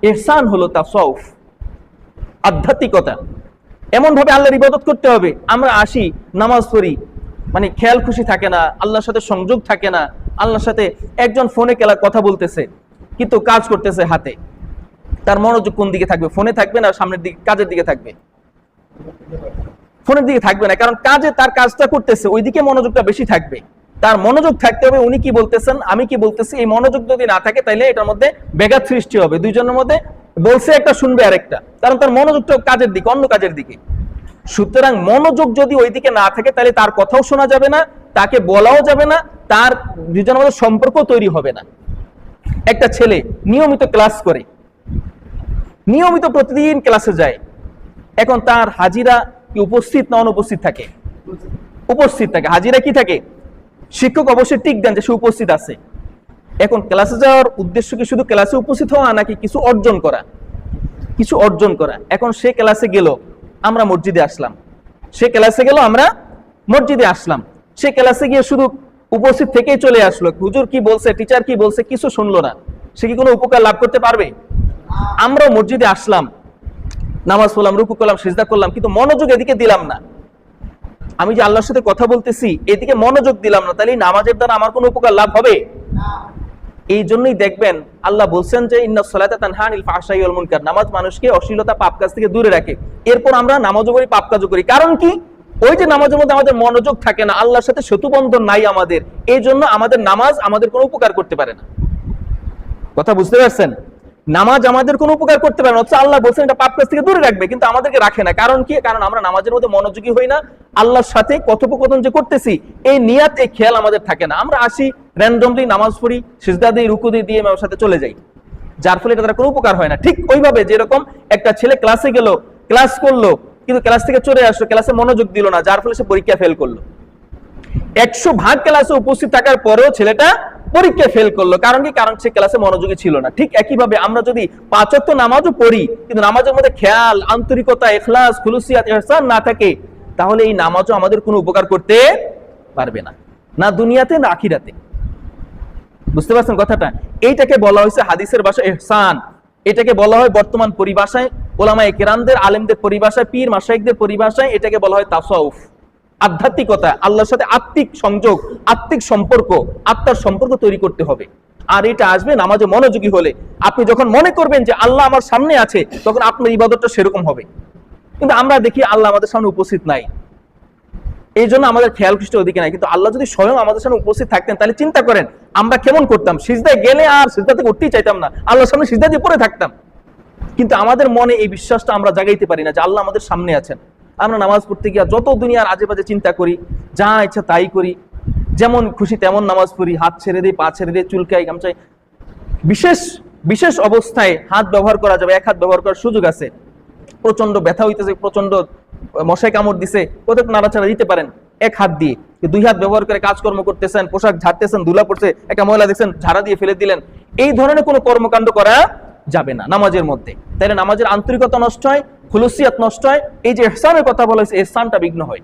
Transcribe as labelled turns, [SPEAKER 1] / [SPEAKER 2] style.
[SPEAKER 1] ইহসান হলো তাসাউফ, আধ্যাত্মিকতা। এমন ভাবে আল্লাহর ইবাদত করতে হবে, আমরা আসি নামাজ পড়ি, মানে খেয়াল খুশি থাকে না, আল্লাহর সাথে সংযোগ থাকে না। আল্লাহর সাথে একজন ফোনে কথা বলতেছে কিন্তু কাজ করতেছে হাতে, তার মনোযোগ কোন দিকে থাকবে? ফোনে থাকবে না সামনের দিকে, কাজের দিকে থাকবে? ফোনের দিকে থাকবে না, কারণ কাজে তার কাজটা করতেছে, ওইদিকে মনোযোগটা বেশি থাকবে। তার মনোযোগ থাকতে হবে উনি কি বলতেছেন, আমি কি বলতেছি। এই মনোযোগ যদি না থাকে তাহলে এটার মধ্যে ব্যাঘাত সৃষ্টি হবে, দুইজনের মধ্যে বলছে একটা শুনবে আরেকটা, কারণ তার মনোযোগটা কাজের দিকে, অন্য কাজের দিকে। সুতরাং মনোযোগ যদি ওইদিকে না থাকে তাহলে তার কথাও শোনা যাবে না, তাকে বলাও যাবে না, তার দুজনের মধ্যে সম্পর্ক তৈরি হবে না। একটা ছেলে নিয়মিত ক্লাস করে, নিয়মিত প্রতিদিন ক্লাসে যায়, এখন তার হাজিরা কি উপস্থিত না অনুপস্থিত থাকে? উপস্থিত থাকে। হাজিরা কি থাকে? শিক্ষক অবশ্যই টিক দেন যে সে উপস্থিত আছে। এখন ক্লাসে যাওয়ার উদ্দেশ্য কি শুধু ক্লাসে উপস্থিত হওয়া, নাকি কিছু অর্জন করা? কিছু অর্জন করা। এখন সে ক্লাসে গেল, আমরা মসজিদে আসলাম। সে ক্লাসে গেল, আমরা মসজিদে আসলাম। সে ক্লাসে গিয়ে শুধু উপস্থিত থেকেই চলে আসলো, হুজুর কি বলছে, টিচার কি বলছে কিছু শুনলো না, সে কি কোনো উপকার লাভ করতে পারবে? আমরা মসজিদে আসলাম, নামাজ পড়লাম, রুকু করলাম, সিজদা করলাম, কিন্তু মনোযোগ এদিকে দিলাম না। আমি যে আল্লাহর সাথে কথা বলতেছি এদিকে মনোযোগ দিলাম না, তাহলে নামাজের দ্বারা আমার কোনো উপকার লাভ হবে? এই জন্যই দেখবেন আল্লাহ বলছেন যে ইন্নাস সালাতা তানহা আনিল ফাহশাই ওয়াল মুনকার, নামাজ মানুষকে অশ্লীলতা পাপ কাজ থেকে দূরে রাখে। এরপর আমরা নামাজও করি, পাপ কাজও করি। কারণ কি? ওই যে নামাজের মধ্যে আমাদের মনোযোগ থাকে না, আল্লাহর সাথে সেতুবন্ধন নাই আমাদের, এই জন্য আমাদের নামাজ আমাদের কোনো উপকার করতে পারে না। কথা বুঝতে পারছেন? নামাজ আমাদের কোনো উপকার করতে পারে না, অথচ আল্লাহ বলছেন এটা পাপ কাজ থেকে দূরে রাখবে, কিন্তু আমাদেরকে রাখে না। কারণ কি? কারণ আমরা নামাজের মধ্যে মনোযোগী হই না, আল্লাহর সাথে কথোপকথন যে করতেছি এই নিয়াত, এই খেয়াল আমাদের থাকে না। আমরা আসি র্যান্ডমলি নামাজ পড়ি, সিজদা দিই, রুকু দিয়ে ইমামের সাথে চলে যাই, যার ফলে এটা কোনো উপকার হয় না। ঠিক ওইভাবে যেরকম একটা ছেলে ক্লাসে গেল, ক্লাস করলো, কিন্তু ক্লাস থেকে চলে আসলো, ক্লাসে মনোযোগ দিল না, যার ফলে সে পরীক্ষা ফেল করলো। 100% ক্লাসে উপস্থিত থাকার পরেও ছেলেটা পরীক্ষা ফেল করলো। কারণ কি? কারণ সে ক্লাসে মনোযোগী ছিল না। ঠিক একইভাবে আমরা যদি 5 ওয়াক্ত নামাজও পড়ি, কিন্তু নামাজের মধ্যে খেয়াল, আন্তরিকতা, ইখলাস, খুলুসিয়াত, ইহসান না থাকে, তাহলে এই নামাজও আমাদের কোনো উপকার করতে পারবে না, না দুনিয়াতে না আখিরাতে। বুঝতে পারছেন কথাটা? এইটাকে বলা হয়েছে হাদিসের ভাষায় ইহসান। এটাকে বলা হয় বর্তমান পরিভাষায়, ওলামায়ে কেরামদের, আলেমদের পরিভাষায়, পীর মাশায়েখদের পরিভাষায় এটাকে বলা হয় তাসাউফ, আধ্যাত্মিকতা। আল্লাহর সাথে আত্মিক সংযোগ, আত্মিক সম্পর্ক, আত্মার সম্পর্ক তৈরি করতে হবে। আর এটা আসবে নামাজে মনোযোগী হলে। আপনি যখন মনে করবেন যে আল্লাহ আমার সামনে আছে, তখন আপনার ইবাদতটা সেরকম হবে। কিন্তু আমরা দেখি আল্লাহ আমাদের সামনে উপস্থিত নাই, এই জন্য আমাদের খেয়াল খ্রিস্ট ওদিকে নাই। কিন্তু আল্লাহ যদি স্বয়ং আমাদের সামনে উপস্থিত থাকতেন, তাহলে চিন্তা করেন আমরা কেমন করতাম। সিজদায় গেলে আর সিজদা থেকে উঠতেই চাইতাম না, আল্লাহর সামনে সিজদা দিয়ে পড়ে থাকতাম। কিন্তু আমাদের মনে এই বিশ্বাসটা আমরা জাগাইতে পারি না যে আল্লাহ আমাদের সামনে আছেন। আমরা নামাজ পড়তে গিয়ে যত দুনিয়ার আজে বাজে চিন্তা করি, যা ইচ্ছা তাই করি, যেমন খুশি তেমন নামাজ পড়ি, হাত ছেড়ে দিই, পা ছেড়ে দিই, চুলকাই, গামছাই। বিশেষ বিশেষ অবস্থায় হাত ব্যবহার করা যাবে, এক হাত ব্যবহার করার সুযোগ আছে। প্রচন্ড ব্যথা হইতেছে, প্রচন্ড মশায় কামড় দিছে, কোথাও নাড়াচাড়া দিতে পারেন এক হাত দিয়ে। 2 হাত ব্যবহার করে কাজকর্ম করতেছেন, পোশাক ঝাড়তেছেন, ধুলা পড়ছে, একটা ময়লা দেখছেন, ঝাড়া দিয়ে ফেলে দিলেন, এই ধরনের কোনো কর্মকাণ্ড করা যাবে না নামাজের মধ্যে। তাইলে নামাজের আন্তরিকতা নষ্ট হয়, খুলুসিয়াত নষ্ট হয়। এই যে ইহসানের কথা বলা হয়েছে, ইহসানটা বিঘ্ন হয়।